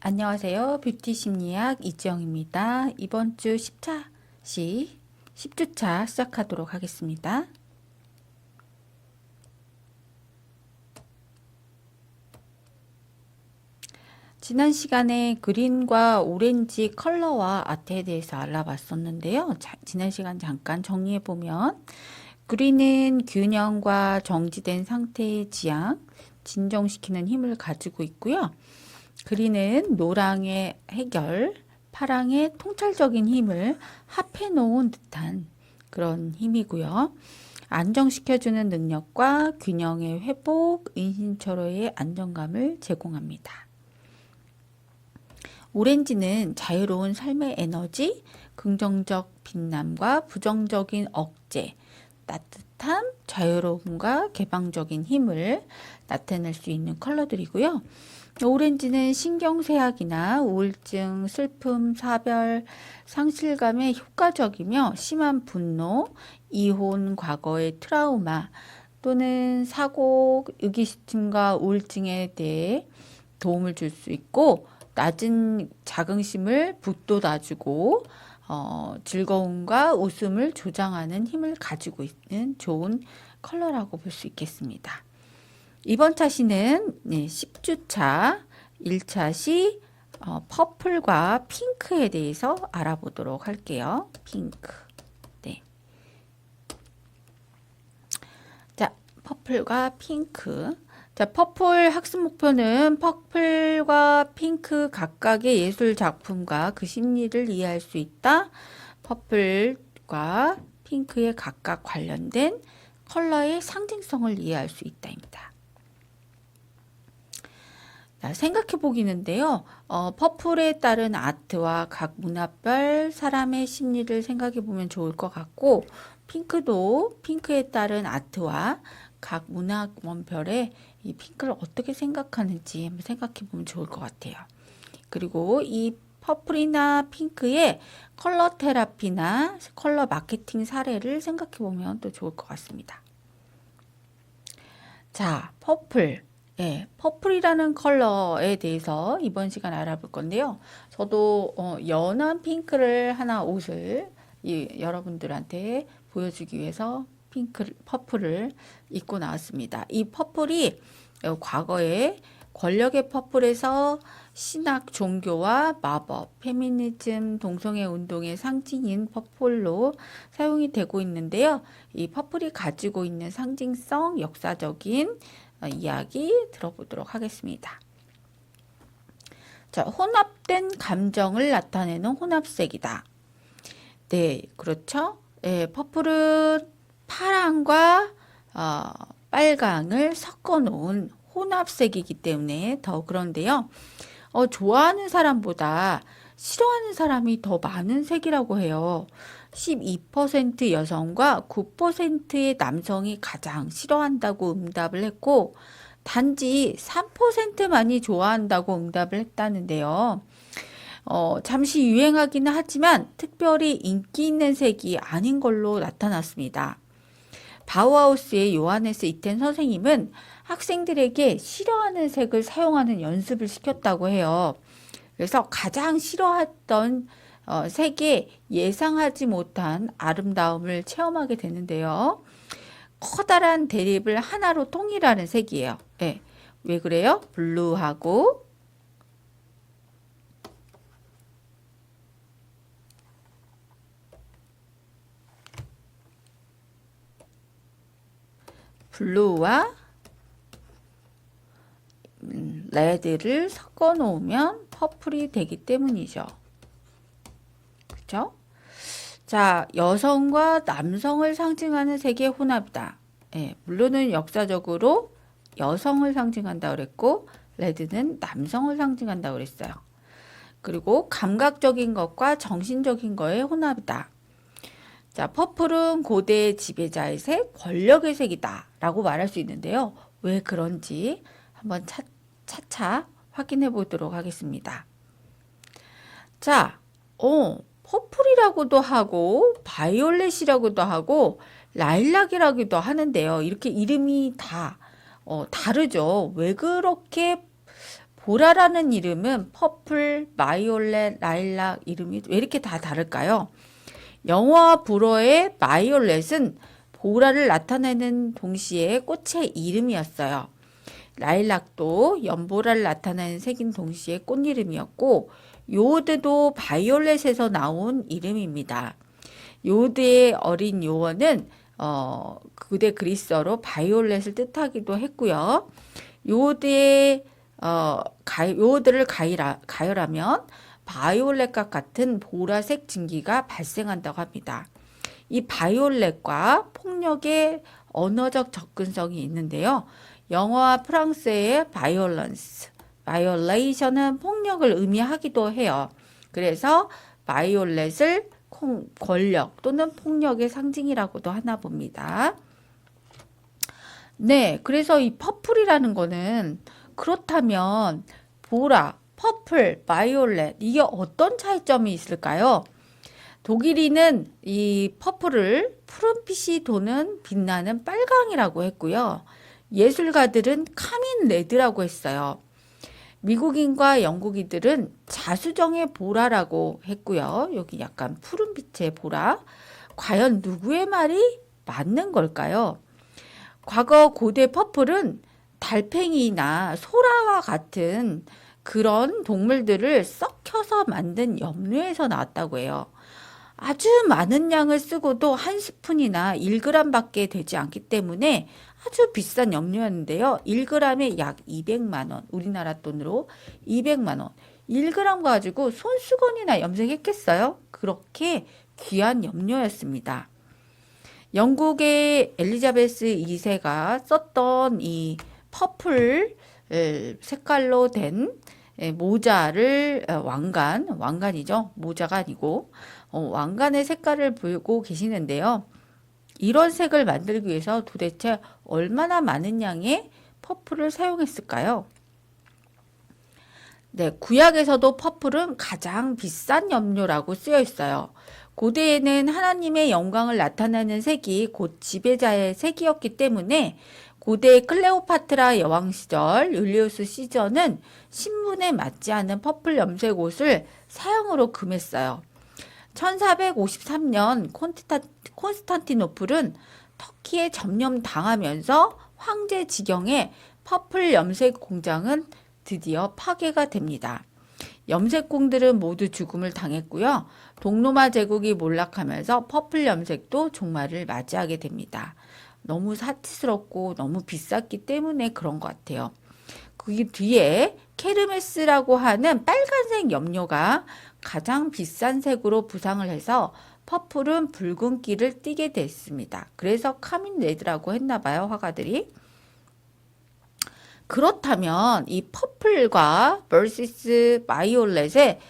안녕하세요. 뷰티 심리학 이지영입니다. 이번 주 10주차 시작하도록 하겠습니다. 지난 시간에 그린과 오렌지 컬러와 아트에 대해서 알아봤었는데요. 지난 시간 잠깐 정리해보면 그린은 균형과 정지된 상태의 지향, 진정시키는 힘을 가지고 있고요. 그린은 노랑의 해결, 파랑의 통찰적인 힘을 합해 놓은 듯한 그런 힘이고요. 안정시켜주는 능력과 균형의 회복, 인신철호의 안정감을 제공합니다. 오렌지는 자유로운 삶의 에너지, 긍정적 빛남과 부정적인 억제, 따뜻함, 자유로움과 개방적인 힘을 나타낼 수 있는 컬러들이고요. 오렌지는 신경쇠약이나 우울증, 슬픔, 사별, 상실감에 효과적이며 심한 분노, 이혼, 과거의 트라우마 또는 사고, 의기시침과 우울증에 대해 도움을 줄 수 있고 낮은 자긍심을 북돋아주고 즐거움과 웃음을 조장하는 힘을 가지고 있는 좋은 컬러라고 볼 수 있겠습니다. 이번 차시는 10주차 1차시 퍼플과 핑크에 대해서 알아보도록 할게요. 핑크. 네. 자, 퍼플과 핑크. 자, 퍼플 학습 목표는 퍼플과 핑크 각각의 예술 작품과 그 심리를 이해할 수 있다. 퍼플과 핑크에 각각 관련된 컬러의 상징성을 이해할 수 있다입니다. 생각해 보기는데요. 퍼플에 따른 아트와 각 문화별 사람의 심리를 생각해 보면 좋을 것 같고, 핑크도 핑크에 따른 아트와 각 문화원별의 이 핑크를 어떻게 생각하는지 한번 생각해 보면 좋을 것 같아요. 그리고 이 퍼플이나 핑크의 컬러 테라피나 컬러 마케팅 사례를 생각해 보면 또 좋을 것 같습니다. 자, 퍼플. 예, 퍼플이라는 컬러에 대해서 이번 시간 알아볼 건데요. 저도 연한 핑크를 하나 옷을 여러분들한테 보여주기 위해서 퍼플을 입고 나왔습니다. 이 퍼플이 과거에 권력의 퍼플에서 신학, 종교와 마법, 페미니즘, 동성애 운동의 상징인 퍼플로 사용이 되고 있는데요. 이 퍼플이 가지고 있는 상징성, 역사적인 이야기 들어보도록 하겠습니다. 자, 혼합된 감정을 나타내는 혼합색이다. 네, 그렇죠. 네, 퍼플은 파랑과 빨강을 섞어 놓은 혼합색이기 때문에 더 그런데요. 좋아하는 사람보다 싫어하는 사람이 더 많은 색이라고 해요. 12% 여성과 9%의 남성이 가장 싫어한다고 응답을 했고, 단지 3%만이 좋아한다고 응답을 했다는데요. 잠시 유행하기는 하지만 특별히 인기 있는 색이 아닌 걸로 나타났습니다. 바우하우스의 요하네스 이텐 선생님은 학생들에게 싫어하는 색을 사용하는 연습을 시켰다고 해요. 그래서 가장 싫어했던 색에 예상하지 못한 아름다움을 체험하게 되는데요. 커다란 대립을 하나로 통일하는 색이에요. 네. 왜 그래요? 블루하고 블루와 레드를 섞어 놓으면 퍼플이 되기 때문이죠. 그렇죠? 자, 여성과 남성을 상징하는 색의 혼합이다. 예, 블루는 역사적으로 여성을 상징한다고 그랬고, 레드는 남성을 상징한다고 그랬어요. 그리고 감각적인 것과 정신적인 거의 혼합이다. 자, 퍼플은 고대 지배자의 색, 권력의 색이다 라고 말할 수 있는데요. 왜 그런지 한번 차차 확인해 보도록 하겠습니다. 자, 퍼플이라고도 하고 바이올렛이라고도 하고 라일락이라고도 하는데요. 이렇게 이름이 다 다르죠. 왜 그렇게 보라라는 이름은 퍼플, 바이올렛, 라일락 이름이 왜 이렇게 다 다를까요? 영어와 불어의 바이올렛은 보라를 나타내는 동시에 꽃의 이름이었어요. 라일락도 연보라를 나타내는 색인 동시에 꽃 이름이었고, 요드도 바이올렛에서 나온 이름입니다. 요드의 어린 요원은 그대 그리스어로 바이올렛을 뜻하기도 했고요. 요드의 요드를 가열하면 바이올렛과 같은 보라색 증기가 발생한다고 합니다. 이 바이올렛과 폭력의 언어적 접근성이 있는데요. 영어와 프랑스의 바이올런스, 바이올레이션은 폭력을 의미하기도 해요. 그래서 바이올렛을 권력 또는 폭력의 상징이라고도 하나 봅니다. 네, 그래서 이 퍼플이라는 거는 그렇다면 보라, 퍼플, 바이올렛 이게 어떤 차이점이 있을까요? 독일인은 이 퍼플을 푸른빛이 도는 빛나는 빨강이라고 했고요. 예술가들은 카민 레드라고 했어요. 미국인과 영국인들은 자수정의 보라라고 했고요. 여기 약간 푸른빛의 보라. 과연 누구의 말이 맞는 걸까요? 과거 고대 퍼플은 달팽이나 소라와 같은 그런 동물들을 썩혀서 만든 염료에서 나왔다고 해요. 아주 많은 양을 쓰고도 한 스푼이나 1g 밖에 되지 않기 때문에 아주 비싼 염료였는데요. 1g에 약 200만 원, 우리나라 돈으로 200만 원. 1g 가지고 손수건이나 염색했겠어요? 그렇게 귀한 염료였습니다. 영국의 엘리자베스 2세가 썼던 이 퍼플 색깔로 된 모자를 왕관이죠. 모자가 아니고 왕관의 색깔을 보고 계시는데요. 이런 색을 만들기 위해서 도대체 얼마나 많은 양의 퍼플을 사용했을까요? 네, 구약에서도 퍼플은 가장 비싼 염료라고 쓰여 있어요. 고대에는 하나님의 영광을 나타내는 색이 곧 지배자의 색이었기 때문에 고대 클레오파트라 여왕 시절 율리우스 시저는 신분에 맞지 않은 퍼플 염색 옷을 사형으로 금했어요. 1453년 콘스탄티노플은 터키에 점령당하면서 황제 지경의 퍼플 염색 공장은 드디어 파괴가 됩니다. 염색공들은 모두 죽음을 당했고요. 동로마 제국이 몰락하면서 퍼플 염색도 종말을 맞이하게 됩니다. 너무 사치스럽고 너무 비쌌기 때문에 그런 것 같아요. 그 뒤에 케르메스라고 하는 빨간색 염료가 가장 비싼 색으로 부상을 해서 퍼플은 붉은기를 띠게 됐습니다. 그래서 카민 레드라고 했나 봐요, 화가들이. 그렇다면 이 퍼플과 vs 바이올렛의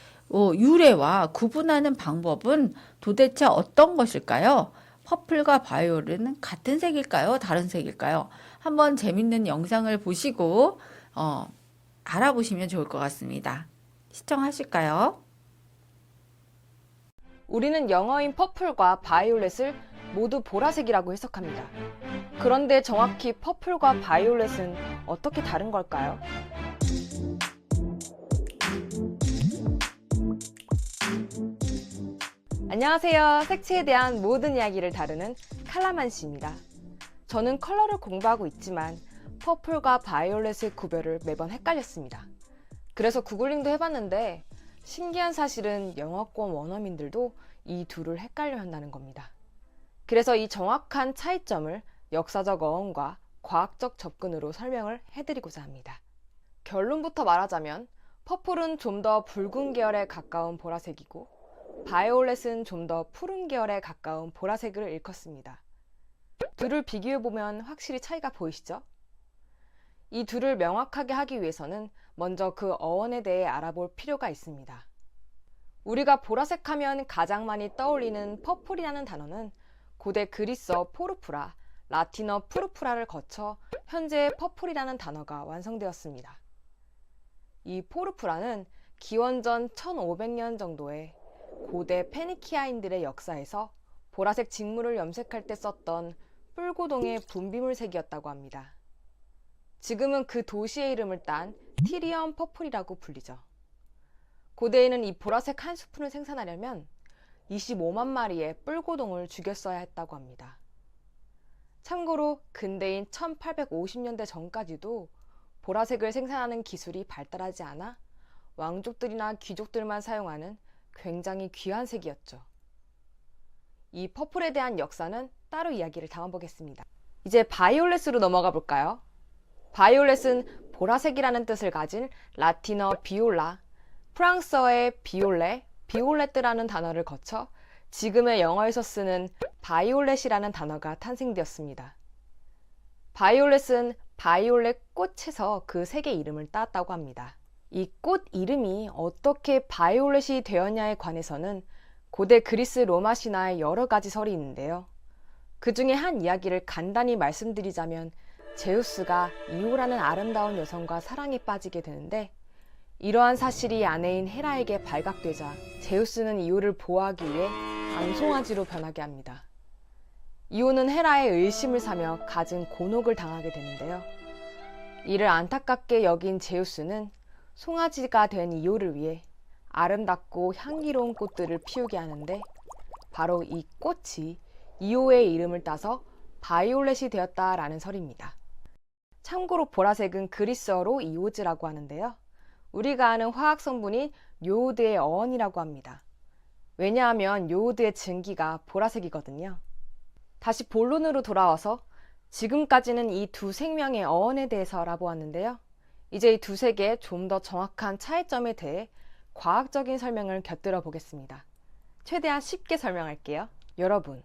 유래와 구분하는 방법은 도대체 어떤 것일까요? 퍼플과 바이올렛은 같은 색일까요? 다른 색일까요? 한번 재밌는 영상을 보시고 알아보시면 좋을 것 같습니다. 시청하실까요? 우리는 영어인 퍼플과 바이올렛을 모두 보라색이라고 해석합니다. 그런데 정확히 퍼플과 바이올렛은 어떻게 다른 걸까요? 안녕하세요. 색채에 대한 모든 이야기를 다루는 칼라만시입니다. 저는 컬러를 공부하고 있지만 퍼플과 바이올렛의 구별을 매번 헷갈렸습니다. 그래서 구글링도 해봤는데 신기한 사실은 영어권 원어민들도 이 둘을 헷갈려 한다는 겁니다. 그래서 이 정확한 차이점을 역사적 어원과 과학적 접근으로 설명을 해드리고자 합니다. 결론부터 말하자면 퍼플은 좀 더 붉은 계열에 가까운 보라색이고 바이올렛은 좀 더 푸른 계열에 가까운 보라색을 일컫습니다. 둘을 비교해보면 확실히 차이가 보이시죠? 이 둘을 명확하게 하기 위해서는 먼저 그 어원에 대해 알아볼 필요가 있습니다. 우리가 보라색 하면 가장 많이 떠올리는 퍼플이라는 단어는 고대 그리스어 포르프라, 라틴어 푸르푸라를 거쳐 현재 퍼플이라는 단어가 완성되었습니다. 이 포르푸라는 기원전 1500년 정도에 고대 페니키아인들의 역사에서 보라색 직물을 염색할 때 썼던 뿔고동의 분비물색이었다고 합니다. 지금은 그 도시의 이름을 딴 티리엄 퍼플이라고 불리죠. 고대에는 이 보라색 한 스푼을 생산하려면 25만 마리의 뿔고동을 죽였어야 했다고 합니다. 참고로 근대인 1850년대 전까지도 보라색을 생산하는 기술이 발달하지 않아 왕족들이나 귀족들만 사용하는 굉장히 귀한 색이었죠. 이 퍼플에 대한 역사는 따로 이야기를 담아보겠습니다. 이제 바이올렛으로 넘어가 볼까요? 바이올렛은 보라색이라는 뜻을 가진 라틴어 비올라, 프랑스어의 비올레, 비올레트라는 단어를 거쳐 지금의 영어에서 쓰는 바이올렛이라는 단어가 탄생되었습니다. 바이올렛은 바이올렛 꽃에서 그 색의 이름을 따왔다고 합니다. 이 꽃 이름이 어떻게 바이올렛이 되었냐에 관해서는 고대 그리스 로마 신화에 여러 가지 설이 있는데요. 그 중에 한 이야기를 간단히 말씀드리자면 제우스가 이오라는 아름다운 여성과 사랑에 빠지게 되는데 이러한 사실이 아내인 헤라에게 발각되자 제우스는 이오를 보호하기 위해 암송아지로 변하게 합니다. 이오는 헤라의 의심을 사며 갖은 곤혹을 당하게 되는데요. 이를 안타깝게 여긴 제우스는 송아지가 된 이오를 위해 아름답고 향기로운 꽃들을 피우게 하는데 바로 이 꽃이 이오의 이름을 따서 바이올렛이 되었다라는 설입니다. 참고로 보라색은 그리스어로 이오즈라고 하는데요. 우리가 아는 화학 성분인 요오드의 어원이라고 합니다. 왜냐하면 요오드의 증기가 보라색이거든요. 다시 본론으로 돌아와서 지금까지는 이 두 생명의 어원에 대해서 알아보았는데요. 이제 이 두 색의 좀 더 정확한 차이점에 대해 과학적인 설명을 곁들여 보겠습니다. 최대한 쉽게 설명할게요. 여러분,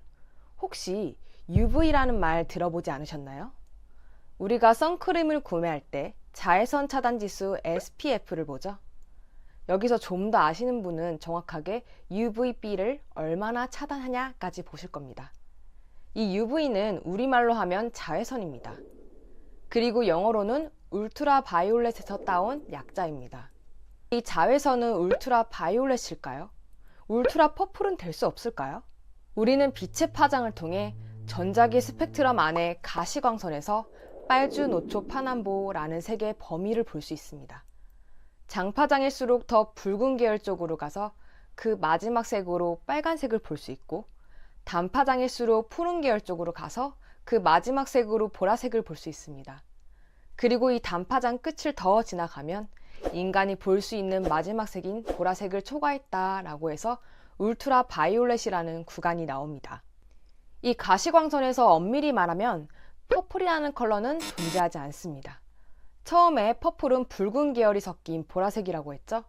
혹시 UV라는 말 들어보지 않으셨나요? 우리가 선크림을 구매할 때 자외선 차단 지수 SPF를 보죠. 여기서 좀 더 아시는 분은 정확하게 UVB를 얼마나 차단하냐까지 보실 겁니다. 이 UV는 우리말로 하면 자외선입니다. 그리고 영어로는 울트라 바이올렛에서 따온 약자입니다. 이 자외선은 울트라 바이올렛일까요? 울트라 퍼플은 될 수 없을까요? 우리는 빛의 파장을 통해 전자기 스펙트럼 안에 가시광선에서 빨주, 노초, 파남보라는 색의 범위를 볼 수 있습니다. 장파장일수록 더 붉은 계열 쪽으로 가서 그 마지막 색으로 빨간색을 볼 수 있고 단파장일수록 푸른 계열 쪽으로 가서 그 마지막 색으로 보라색을 볼 수 있습니다. 그리고 이 단파장 끝을 더 지나가면 인간이 볼 수 있는 마지막 색인 보라색을 초과했다라고 해서 울트라 바이올렛이라는 구간이 나옵니다. 이 가시광선에서 엄밀히 말하면 퍼플이라는 컬러는 존재하지 않습니다. 처음에 퍼플은 붉은 계열이 섞인 보라색이라고 했죠.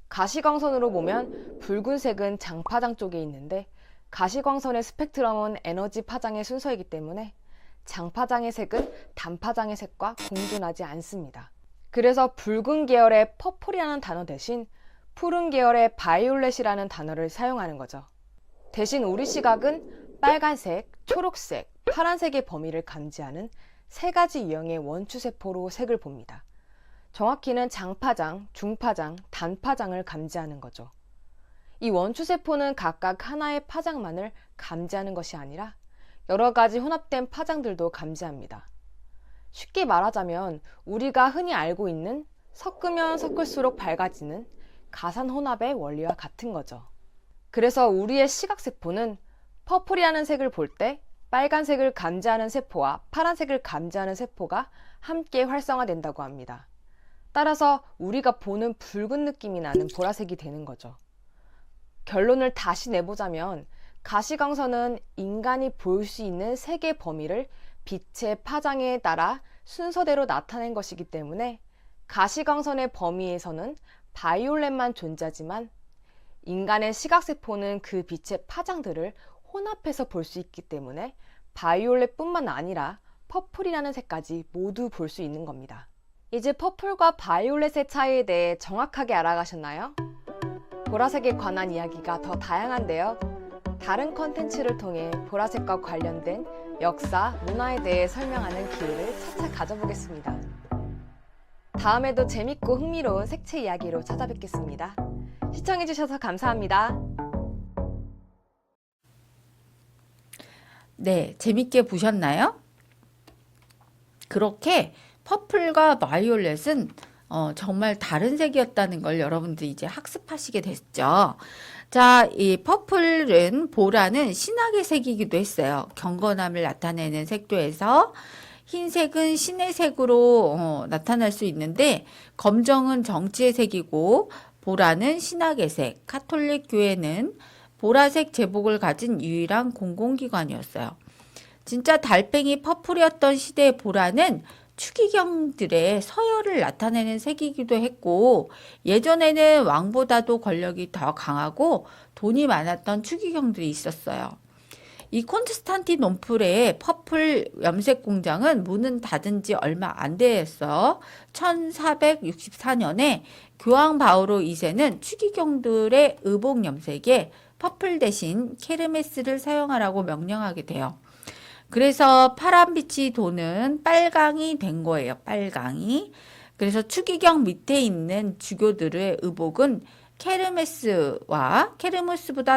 가시광선으로 보면 붉은색은 장파장 쪽에 있는데 가시광선의 스펙트럼은 에너지 파장의 순서이기 때문에 장파장의 색은 단파장의 색과 공존하지 않습니다. 그래서 붉은 계열의 퍼플이라는 단어 대신 푸른 계열의 바이올렛이라는 단어를 사용하는 거죠. 대신 우리 시각은 빨간색, 초록색, 파란색의 범위를 감지하는 세 가지 유형의 원추세포로 색을 봅니다. 정확히는 장파장, 중파장, 단파장을 감지하는 거죠. 이 원추세포는 각각 하나의 파장만을 감지하는 것이 아니라 여러 가지 혼합된 파장들도 감지합니다. 쉽게 말하자면 우리가 흔히 알고 있는 섞으면 섞을수록 밝아지는 가산혼합의 원리와 같은 거죠. 그래서 우리의 시각세포는 퍼플이라는 색을 볼 때 빨간색을 감지하는 세포와 파란색을 감지하는 세포가 함께 활성화된다고 합니다. 따라서 우리가 보는 붉은 느낌이 나는 보라색이 되는 거죠. 결론을 다시 내보자면 가시광선은 인간이 볼 수 있는 색의 범위를 빛의 파장에 따라 순서대로 나타낸 것이기 때문에 가시광선의 범위에서는 바이올렛만 존재하지만 인간의 시각세포는 그 빛의 파장들을 혼합해서 볼 수 있기 때문에 바이올렛뿐만 아니라 퍼플이라는 색까지 모두 볼 수 있는 겁니다. 이제 퍼플과 바이올렛의 차이에 대해 정확하게 알아가셨나요? 보라색에 관한 이야기가 더 다양한데요. 다른 컨텐츠를 통해 보라색과 관련된 역사, 문화에 대해 설명하는 기회를 차차 가져보겠습니다. 다음에도 재밌고 흥미로운 색채 이야기로 찾아뵙겠습니다. 시청해주셔서 감사합니다. 네, 재밌게 보셨나요? 그렇게 퍼플과 바이올렛은 정말 다른 색이었다는 걸 여러분들이 이제 학습하시게 됐죠. 자, 이 퍼플은 보라는 신학의 색이기도 했어요. 경건함을 나타내는 색도 해서 흰색은 신의 색으로 나타날 수 있는데 검정은 정치의 색이고 보라는 신학의 색. 가톨릭 교회는 보라색 제복을 가진 유일한 공공기관이었어요. 진짜 달팽이 퍼플이었던 시대의 보라는 추기경들의 서열을 나타내는 색이기도 했고 예전에는 왕보다도 권력이 더 강하고 돈이 많았던 추기경들이 있었어요. 이 콘스탄티노플의 퍼플 염색 공장은 문은 닫은 지 얼마 안 돼서 1464년에 교황 바오로 2세는 추기경들의 의복 염색에 퍼플 대신 케르메스를 사용하라고 명령하게 돼요. 그래서 파란빛이 도는 빨강이 된 거예요. 빨강이. 그래서 추기경 밑에 있는 주교들의 의복은 케르메스보다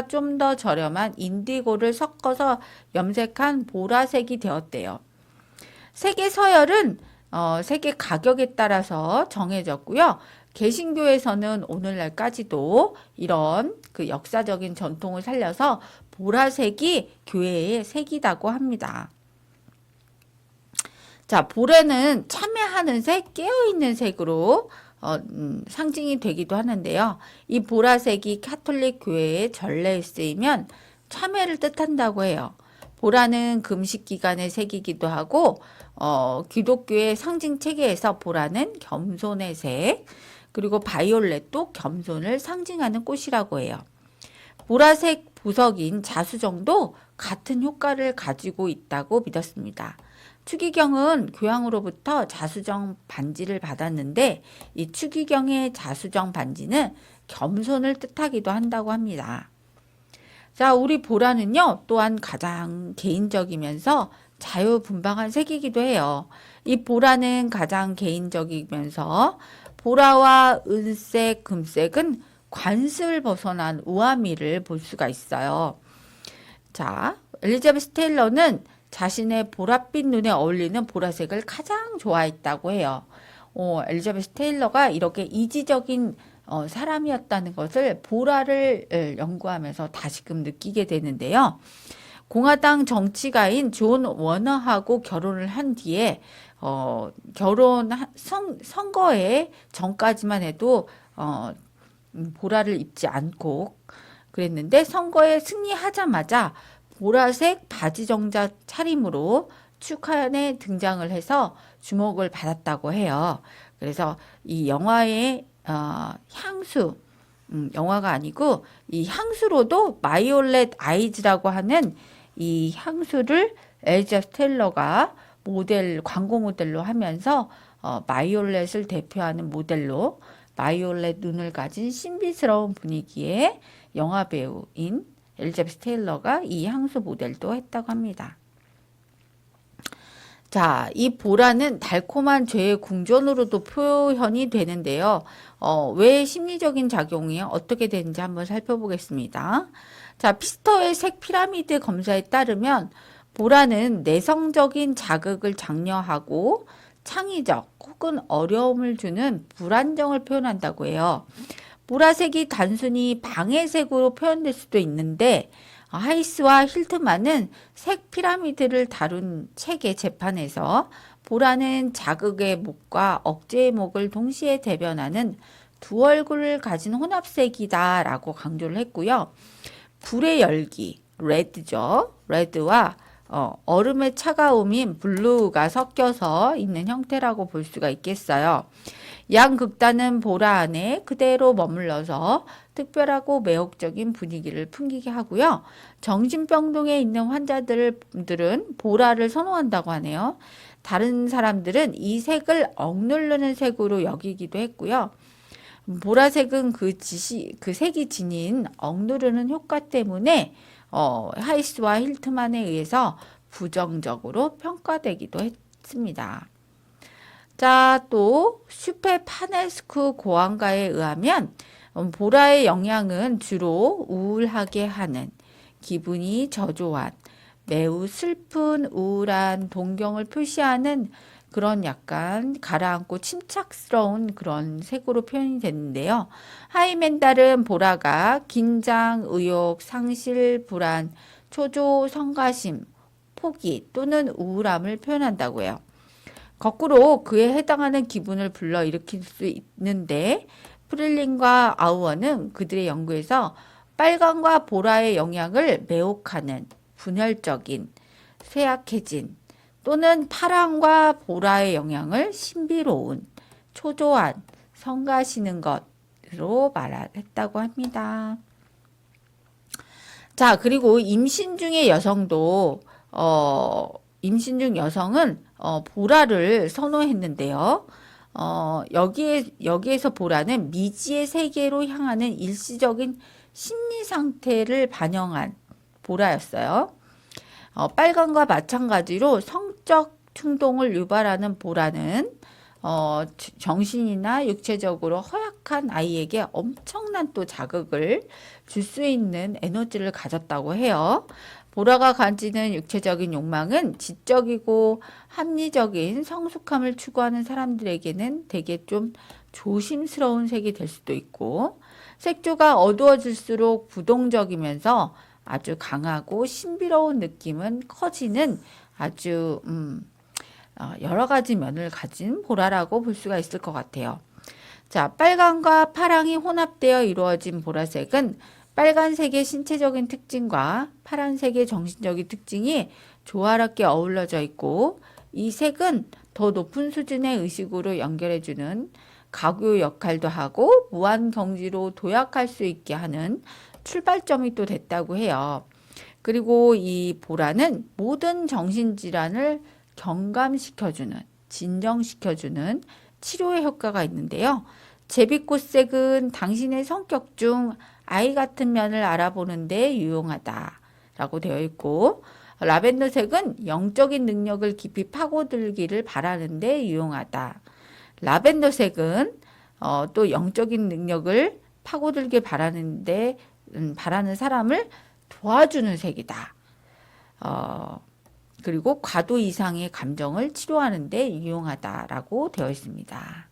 좀 더 저렴한 인디고를 섞어서 염색한 보라색이 되었대요. 색의 서열은 색의 가격에 따라서 정해졌고요. 개신교에서는 오늘날까지도 이런 그 역사적인 전통을 살려서 보라색이 교회의 색이라고 합니다. 자, 보라는 참여하는 색, 깨어있는 색으로 상징이 되기도 하는데요. 이 보라색이 가톨릭 교회의 전례에 쓰이면 참회를 뜻한다고 해요. 보라는 금식 기간의 색이기도 하고 기독교의 상징 체계에서 보라는 겸손의 색, 그리고 바이올렛도 겸손을 상징하는 꽃이라고 해요. 보라색 보석인 자수정도 같은 효과를 가지고 있다고 믿었습니다. 추기경은 교황으로부터 자수정 반지를 받았는데 이 추기경의 자수정 반지는 겸손을 뜻하기도 한다고 합니다. 자, 우리 보라는요, 또한 가장 개인적이면서 자유분방한 색이기도 해요. 이 보라는 가장 개인적이면서 보라와 은색, 금색은 관습을 벗어난 우아미를 볼 수가 있어요. 자, 엘리자베스 테일러는 자신의 보랏빛 눈에 어울리는 보라색을 가장 좋아했다고 해요. 엘리자베스 테일러가 이렇게 이지적인 사람이었다는 것을 보라를 연구하면서 다시금 느끼게 되는데요. 공화당 정치가인 존 워너하고 결혼을 한 뒤에 선거에 전까지만 해도 보라를 입지 않고 그랬는데 선거에 승리하자마자 보라색 바지 정장 차림으로 축하에 등장을 해서 주목을 받았다고 해요. 그래서 이 영화의 향수, 영화가 아니고 이 향수로도 바이올렛 아이즈라고 하는 이 향수를 엘리자베스 테일러가 광고 모델로 하면서 바이올렛을 대표하는 모델로 바이올렛 눈을 가진 신비스러운 분위기의 영화 배우인 엘리자베스 테일러가 이 향수 모델도 했다고 합니다. 자, 이 보라는 달콤한 죄의 궁전으로도 표현이 되는데요. 왜 심리적인 작용이 어떻게 되는지 한번 살펴보겠습니다. 자, 피스터의 색 피라미드 검사에 따르면 보라는 내성적인 자극을 장려하고 창의적 혹은 어려움을 주는 불안정을 표현한다고 해요. 보라색이 단순히 방해색으로 표현될 수도 있는데 하이스와 힐트만은 색 피라미드를 다룬 책의 재판에서 보라는 자극의 목과 억제의 목을 동시에 대변하는 두 얼굴을 가진 혼합색이다 라고 강조를 했고요. 불의 열기, 레드죠. 레드와 얼음의 차가움인 블루가 섞여서 있는 형태라고 볼 수가 있겠어요. 양극단은 보라 안에 그대로 머물러서 특별하고 매혹적인 분위기를 풍기게 하고요. 정신병동에 있는 환자들은 보라를 선호한다고 하네요. 다른 사람들은 이 색을 억누르는 색으로 여기기도 했고요. 보라색은 그 색이 지닌 억누르는 효과 때문에 하이스와 힐트만에 의해서 부정적으로 평가되기도 했습니다. 자, 또 슈페파네스쿠 고안가에 의하면 보라의 영향은 주로 우울하게 하는, 기분이 저조한, 매우 슬픈 우울한 동경을 표시하는 그런 약간 가라앉고 침착스러운 그런 색으로 표현이 됐는데요. 하이멘달은 보라가 긴장, 의욕, 상실, 불안, 초조, 성가심, 포기 또는 우울함을 표현한다고 해요. 거꾸로 그에 해당하는 기분을 불러일으킬 수 있는데 프릴린과 아우어는 그들의 연구에서 빨강과 보라의 영향을 매혹하는 분열적인, 쇠약해진 또는 파랑과 보라의 영향을 신비로운, 초조한, 성가시는 것으로 말했다고 합니다. 자, 그리고 임신 중의 여성도 임신 중 여성은 보라를 선호했는데요. 여기에서 보라는 미지의 세계로 향하는 일시적인 심리 상태를 반영한 보라였어요. 빨강과 마찬가지로 성적 충동을 유발하는 보라는 정신이나 육체적으로 허약한 아이에게 엄청난 또 자극을 줄 수 있는 에너지를 가졌다고 해요. 보라가 가지는 육체적인 욕망은 지적이고 합리적인 성숙함을 추구하는 사람들에게는 되게 좀 조심스러운 색이 될 수도 있고, 색조가 어두워질수록 부동적이면서 아주 강하고 신비로운 느낌은 커지는 아주 여러 가지 면을 가진 보라라고 볼 수가 있을 것 같아요. 자, 빨강과 파랑이 혼합되어 이루어진 보라색은 빨간색의 신체적인 특징과 파란색의 정신적인 특징이 조화롭게 어우러져 있고, 이 색은 더 높은 수준의 의식으로 연결해주는 가구 역할도 하고 무한 경지로 도약할 수 있게 하는 출발점이 또 됐다고 해요. 그리고 이 보라는 모든 정신질환을 경감시켜주는, 진정시켜주는 치료의 효과가 있는데요. 제비꽃색은 당신의 성격 중 아이 같은 면을 알아보는 데 유용하다라고 되어 있고, 라벤더색은 영적인 능력을 깊이 파고들기를 바라는 데 유용하다. 라벤더색은 또 영적인 능력을 파고들길 바라는 사람을 도와주는 색이다. 그리고 과도 이상의 감정을 치료하는 데 유용하다라고 되어 있습니다.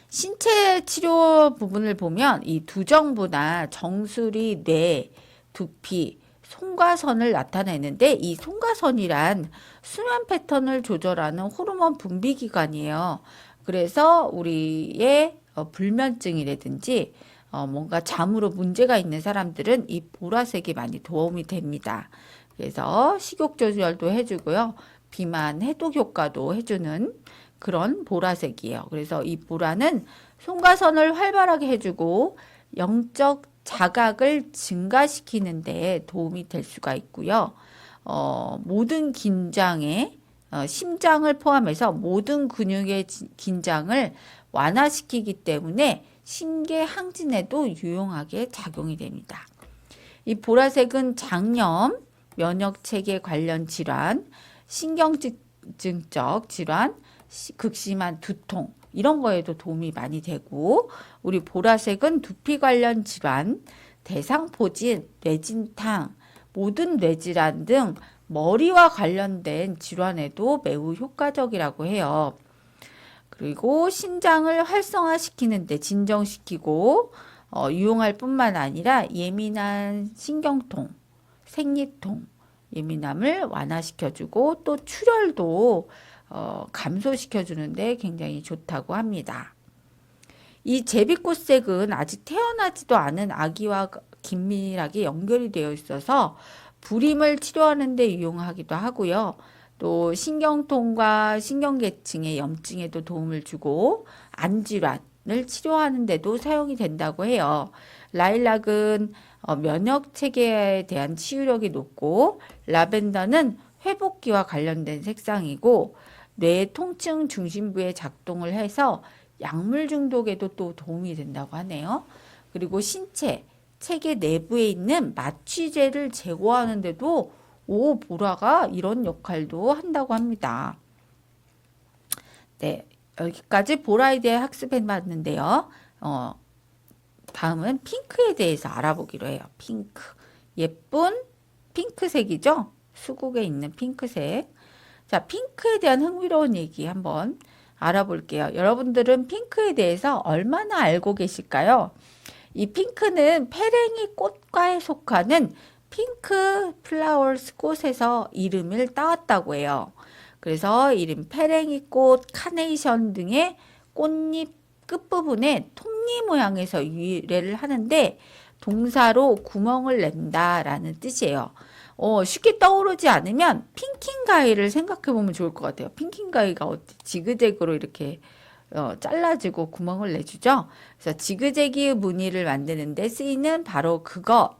신체 치료 부분을 보면 이 두정부나 정수리, 뇌, 두피, 송과선을 나타내는데, 이 송과선이란 수면 패턴을 조절하는 호르몬 분비 기관이에요. 그래서 우리의 불면증이라든지 뭔가 잠으로 문제가 있는 사람들은 이 보라색이 많이 도움이 됩니다. 그래서 식욕 조절도 해주고요. 비만 해독 효과도 해주는 그런 보라색이에요. 그래서 이 보라는 송과선을 활발하게 해주고 영적 자각을 증가시키는 데 도움이 될 수가 있고요. 모든 긴장에 심장을 포함해서 모든 근육의 긴장을 완화시키기 때문에 신계 항진에도 유용하게 작용이 됩니다. 이 보라색은 장염, 면역체계 관련 질환, 신경증적 질환, 극심한 두통 이런 거에도 도움이 많이 되고, 우리 보라색은 두피 관련 질환, 대상포진, 뇌진탕, 모든 뇌질환 등 머리와 관련된 질환에도 매우 효과적이라고 해요. 그리고 신장을 활성화시키는데 진정시키고 유용할 뿐만 아니라 예민한 신경통, 생리통, 예민함을 완화시켜주고 또 출혈도 감소시켜주는데 굉장히 좋다고 합니다. 이 제비꽃색은 아직 태어나지도 않은 아기와 긴밀하게 연결이 되어 있어서 불임을 치료하는 데 유용하기도 하고요. 또 신경통과 신경계층의 염증에도 도움을 주고 안질환을 치료하는 데도 사용이 된다고 해요. 라일락은 면역 체계에 대한 치유력이 높고, 라벤더는 회복기와 관련된 색상이고, 뇌 통증 중심부에 작동을 해서 약물 중독에도 또 도움이 된다고 하네요. 그리고 신체, 체계 내부에 있는 마취제를 제거하는데도 보라가 이런 역할도 한다고 합니다. 네, 여기까지 보라에 대해 학습해 봤는데요. 다음은 핑크에 대해서 알아보기로 해요. 핑크. 예쁜 핑크색이죠? 수국에 있는 핑크색. 자, 핑크에 대한 흥미로운 얘기 한번 알아볼게요. 여러분들은 핑크에 대해서 얼마나 알고 계실까요? 이 핑크는 페랭이 꽃과에 속하는 핑크 플라워스 꽃에서 이름을 따왔다고 해요. 그래서 이름 페랭이 꽃, 카네이션 등의 꽃잎 끝부분에 톱니 모양에서 유래를 하는데 동사로 구멍을 낸다라는 뜻이에요. 쉽게 떠오르지 않으면 핑킹가이를 생각해 보면 좋을 것 같아요. 핑킹가이가 어때? 지그재그로 이렇게 잘라주고 구멍을 내주죠. 그래서 지그재기 무늬를 만드는데 쓰이는 바로 그거.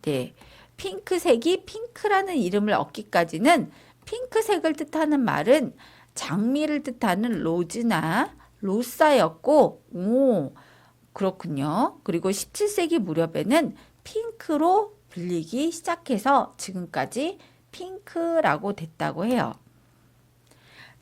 네. 핑크색이 핑크라는 이름을 얻기까지는 핑크색을 뜻하는 말은 장미를 뜻하는 로즈나 로사였고, 그렇군요. 그리고 17세기 무렵에는 핑크로 불리기 시작해서 지금까지 핑크라고 됐다고 해요.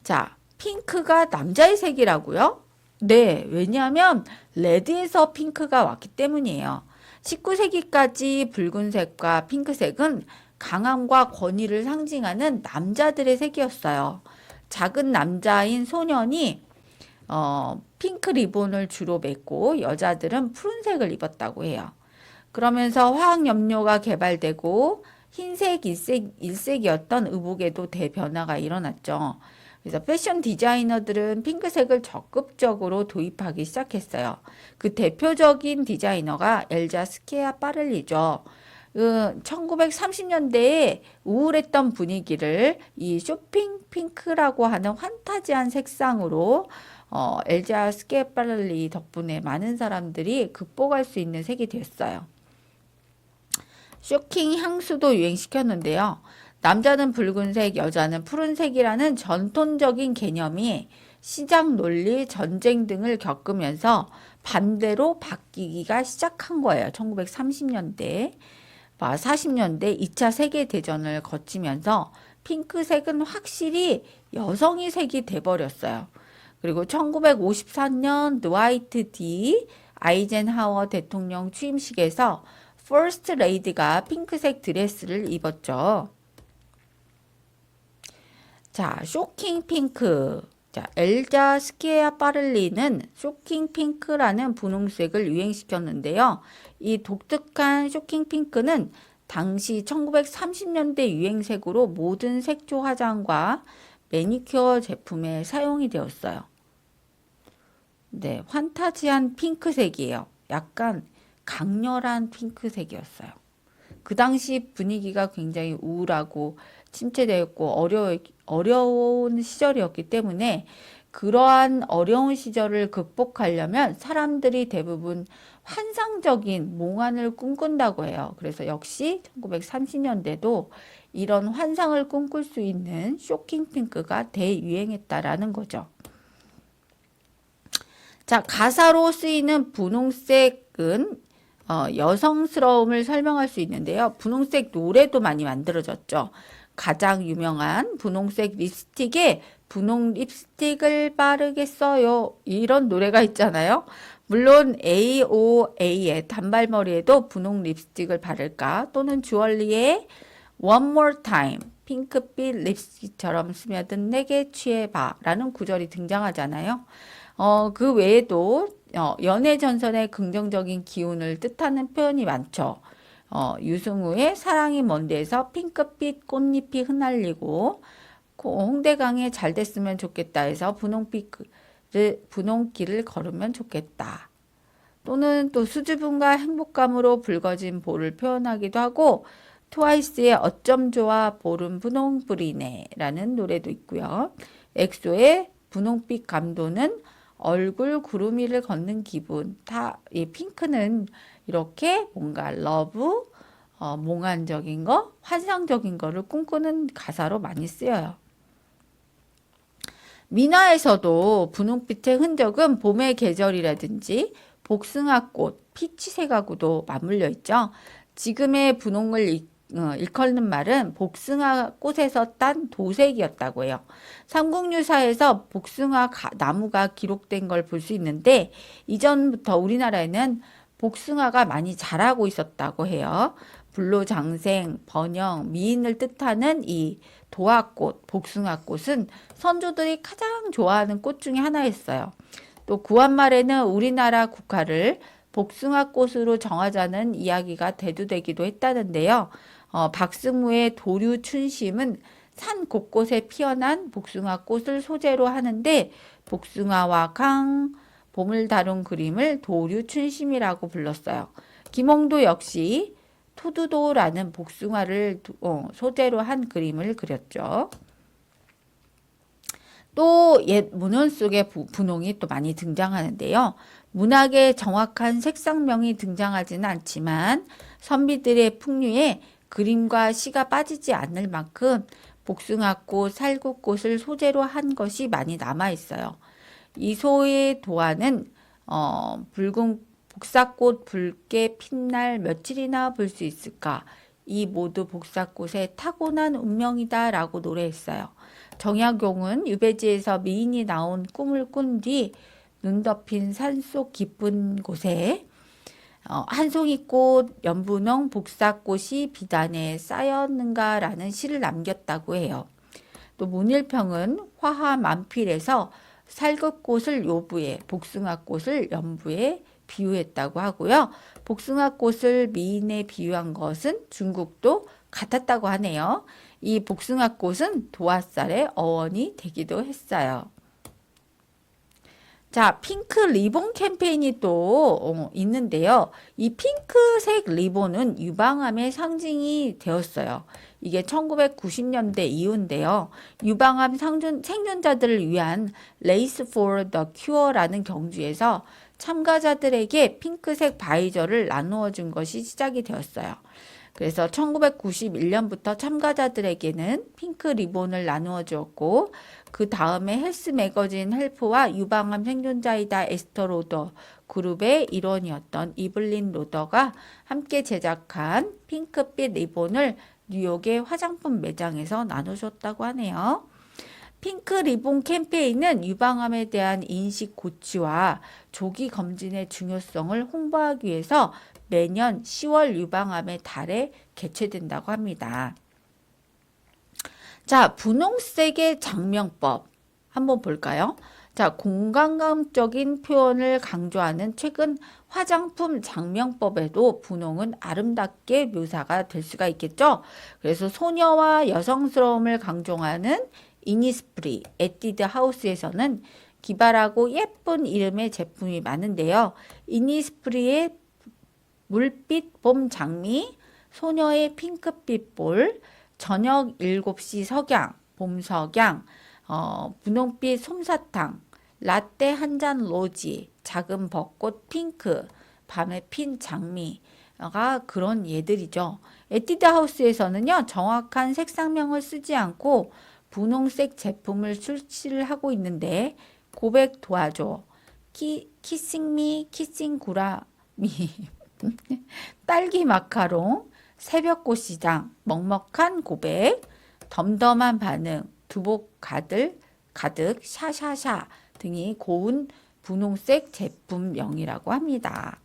자, 핑크가 남자의 색이라고요? 네, 왜냐하면 레드에서 핑크가 왔기 때문이에요. 19세기까지 붉은색과 핑크색은 강함과 권위를 상징하는 남자들의 색이었어요. 작은 남자인 소년이 핑크 리본을 주로 맸고 여자들은 푸른색을 입었다고 해요. 그러면서 화학염료가 개발되고 흰색, 일색이었던 의복에도 대변화가 일어났죠. 그래서 패션 디자이너들은 핑크색을 적극적으로 도입하기 시작했어요. 그 대표적인 디자이너가 엘자 스키아파렐리죠. 1930년대에 우울했던 분위기를 이 쇼핑 핑크라고 하는 환타지한 색상으로 엘자 스키아파렐리 덕분에 많은 사람들이 극복할 수 있는 색이 됐어요. 쇼킹 향수도 유행시켰는데요. 남자는 붉은색, 여자는 푸른색이라는 전통적인 개념이 시장 논리, 전쟁 등을 겪으면서 반대로 바뀌기가 시작한 거예요. 1930년대, 40년대 2차 세계대전을 거치면서 핑크색은 확실히 여성의 색이 돼버렸어요. 그리고 1954년 드와이트 D 아이젠하워 대통령 취임식에서 퍼스트 레이디가 핑크색 드레스를 입었죠. 자, 쇼킹 핑크. 자, 엘자 스키아파렐리는 쇼킹 핑크라는 분홍색을 유행시켰는데요. 이 독특한 쇼킹 핑크는 당시 1930년대 유행색으로 모든 색조 화장과 매니큐어 제품에 사용이 되었어요. 네, 환타지한 핑크색이에요. 약간 강렬한 핑크색이었어요. 그 당시 분위기가 굉장히 우울하고 침체되었고 어려운 시절이었기 때문에 그러한 어려운 시절을 극복하려면 사람들이 대부분 환상적인 몽환을 꿈꾼다고 해요. 그래서 역시 1930년대도 이런 환상을 꿈꿀 수 있는 쇼킹 핑크가 대유행했다라는 거죠. 자, 가사로 쓰이는 분홍색은 여성스러움을 설명할 수 있는데요. 분홍색 노래도 많이 만들어졌죠. 가장 유명한 분홍색 립스틱에 분홍 립스틱을 바르겠어요. 이런 노래가 있잖아요. 물론 AOA의 단발머리에도 분홍 립스틱을 바를까 또는 주얼리의 One More Time 핑크빛 립스틱처럼 스며든 내게 취해봐 라는 구절이 등장하잖아요. 그 외에도 연애 전선의 긍정적인 기운을 뜻하는 표현이 많죠. 유승우의 사랑이 먼데에서 핑크빛 꽃잎이 흩날리고 홍대강에 잘 됐으면 좋겠다 해서 분홍길을 걸으면 좋겠다. 또는 또 수줍음과 행복감으로 붉어진 볼을 표현하기도 하고 트와이스의 어쩜 좋아 볼은 분홍불이네 라는 노래도 있고요. 엑소의 분홍빛 감도는 얼굴 구름 위를 걷는 기분. 이 핑크는 이렇게 뭔가 러브, 몽환적인 거, 환상적인 거를 꿈꾸는 가사로 많이 쓰여요. 민화에서도 분홍빛의 흔적은 봄의 계절이라든지 복숭아꽃, 피치색하고도 맞물려 있죠. 지금의 분홍을 일컫는 말은 복숭아 꽃에서 딴 도색이었다고 해요. 삼국유사에서 복숭아 나무가 기록된 걸 볼 수 있는데 이전부터 우리나라에는 복숭아가 많이 자라고 있었다고 해요. 불로장생, 번영, 미인을 뜻하는 이 도화꽃, 복숭아꽃은 선조들이 가장 좋아하는 꽃 중에 하나였어요. 또 구한말에는 우리나라 국화를 복숭아꽃으로 정하자는 이야기가 대두되기도 했다는데요. 박승무의 도류춘심은 산 곳곳에 피어난 복숭아꽃을 소재로 하는데 복숭아와 강, 봄을 다룬 그림을 도류춘심이라고 불렀어요. 김홍도 역시 토두도라는 복숭아를 소재로 한 그림을 그렸죠. 또 옛 문헌 속에 분홍이 또 많이 등장하는데요. 문학에 정확한 색상명이 등장하지는 않지만 선비들의 풍류에 그림과 시가 빠지지 않을 만큼 복숭아꽃, 살구꽃을 소재로 한 것이 많이 남아 있어요. 이소의 도화는 붉은 복사꽃 붉게 핀 날 며칠이나 볼 수 있을까? 이 모두 복사꽃의 타고난 운명이다 라고 노래했어요. 정약용은 유배지에서 미인이 나온 꿈을 꾼 뒤 눈 덮인 산속 깊은 곳에 한송이꽃, 연분홍, 복사꽃이 비단에 쌓였는가라는 시를 남겼다고 해요. 또 문일평은 화하 만필에서 살구꽃을 요부에, 복숭아꽃을 연부에 비유했다고 하고요. 복숭아꽃을 미인에 비유한 것은 중국도 같았다고 하네요. 이 복숭아꽃은 도화살의 어원이 되기도 했어요. 자, 핑크 리본 캠페인이 또 있는데요. 이 핑크색 리본은 유방암의 상징이 되었어요. 이게 1990년대 이후인데요. 유방암 생존자들을 위한 Race for the Cure라는 경주에서 참가자들에게 핑크색 바이저를 나누어 준 것이 시작이 되었어요. 그래서 1991년부터 참가자들에게는 핑크 리본을 나누어 주었고 그 다음에 헬스 매거진 헬프와 유방암 생존자이다 에스터 로더 그룹의 일원이었던 이블린 로더가 함께 제작한 핑크빛 리본을 뉴욕의 화장품 매장에서 나누셨다고 하네요. 핑크 리본 캠페인은 유방암에 대한 인식 고취와 조기 검진의 중요성을 홍보하기 위해서 매년 10월 유방암의 달에 개최된다고 합니다. 자, 분홍색의 장명법 한번 볼까요? 자, 공감적인 표현을 강조하는 최근 화장품 장명법에도 분홍은 아름답게 묘사가 될 수가 있겠죠. 그래서 소녀와 여성스러움을 강조하는 이니스프리, 에뛰드 하우스에서는 기발하고 예쁜 이름의 제품이 많은데요. 이니스프리의 물빛 봄 장미, 소녀의 핑크빛 볼, 저녁 7시 석양, 봄 석양, 분홍빛 솜사탕, 라떼 한 잔 로지, 작은 벚꽃 핑크, 밤에 핀 장미가 그런 예들이죠. 에뛰드 하우스에서는요, 정확한 색상명을 쓰지 않고 분홍색 제품을 출시를 하고 있는데, 고백 도와줘, 키싱미, 키싱구라미, 딸기 마카롱, 새벽꽃시장, 먹먹한 고백, 덤덤한 반응, 두복 가득, 샤샤샤 등이 고운 분홍색 제품명이라고 합니다.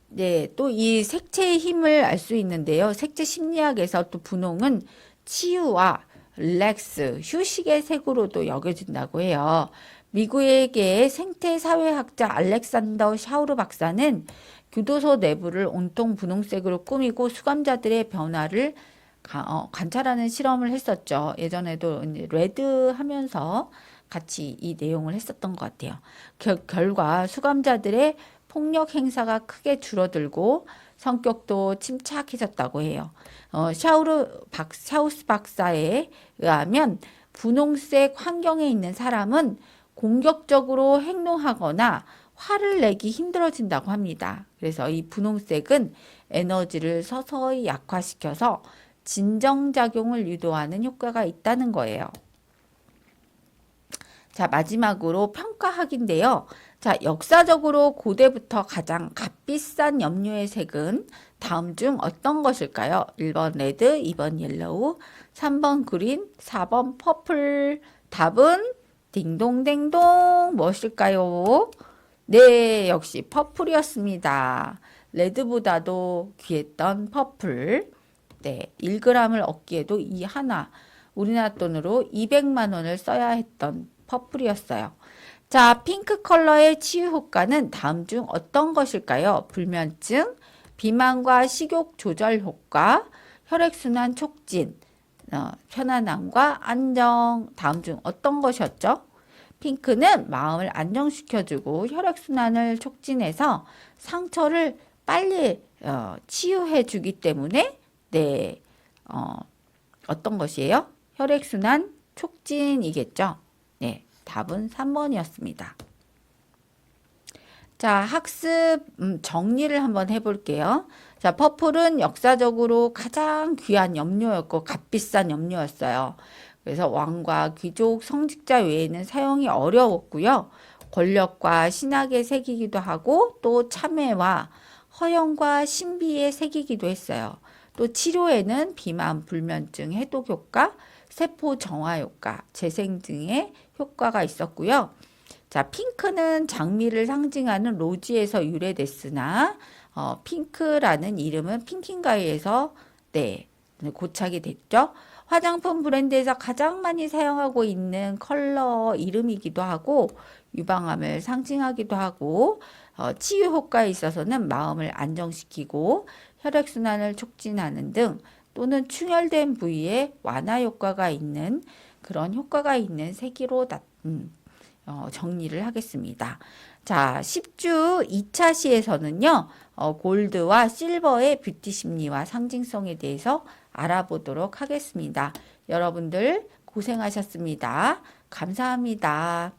네, 또 이 색채의 힘을 알 수 있는데요. 색채 심리학에서 또 분홍은 치유와 릴렉스, 휴식의 색으로도 여겨진다고 해요. 미국의 생태사회학자 알렉산더 샤우르 박사는 교도소 내부를 온통 분홍색으로 꾸미고 수감자들의 변화를 관찰하는 실험을 했었죠. 예전에도 레드 하면서 같이 이 내용을 했었던 것 같아요. 결과 수감자들의 폭력 행사가 크게 줄어들고 성격도 침착해졌다고 해요. 샤우스 박사에 의하면 분홍색 환경에 있는 사람은 공격적으로 행동하거나 화를 내기 힘들어진다고 합니다. 그래서 이 분홍색은 에너지를 서서히 약화시켜서 진정작용을 유도하는 효과가 있다는 거예요. 자, 마지막으로 평가학인데요. 자, 역사적으로 고대부터 가장 값비싼 염료의 색은 다음 중 어떤 것일까요? 1번 레드, 2번 옐로우, 3번 그린, 4번 퍼플. 답은 딩동댕동 무엇일까요? 네, 역시 퍼플이었습니다. 레드보다도 귀했던 퍼플. 네, 1g을 얻기에도 이 하나, 우리나라 돈으로 200만 원을 써야 했던 퍼플이었어요. 자, 핑크 컬러의 치유 효과는 다음 중 어떤 것일까요? 불면증, 비만과 식욕 조절 효과, 혈액순환 촉진, 편안함과 안정. 다음 중 어떤 것이었죠? 핑크는 마음을 안정시켜주고 혈액순환을 촉진해서 상처를 빨리 치유해주기 때문에 네, 어떤 것이에요? 혈액순환 촉진이겠죠? 네, 답은 3번이었습니다. 자, 학습 정리를 한번 해볼게요. 자, 퍼플은 역사적으로 가장 귀한 염료였고 값비싼 염료였어요. 그래서 왕과 귀족, 성직자 외에는 사용이 어려웠고요. 권력과 신학에 새기기도 하고 또 참회와 허영과 신비에 새기기도 했어요. 또 치료에는 비만, 불면증, 해독 효과, 세포 정화 효과, 재생 등의 효과가 있었고요. 자, 핑크는 장미를 상징하는 로지에서 유래됐으나 핑크라는 이름은 핑킹가이에서 네, 고착이 됐죠. 화장품 브랜드에서 가장 많이 사용하고 있는 컬러 이름이기도 하고 유방암을 상징하기도 하고 치유 효과에 있어서는 마음을 안정시키고 혈액순환을 촉진하는 등 또는 충혈된 부위에 완화 효과가 있는 그런 효과가 있는 색으로 정리를 하겠습니다. 자, 10주 2차 시에서는요, 골드와 실버의 뷰티 심리와 상징성에 대해서 알아보도록 하겠습니다. 여러분들 고생하셨습니다. 감사합니다.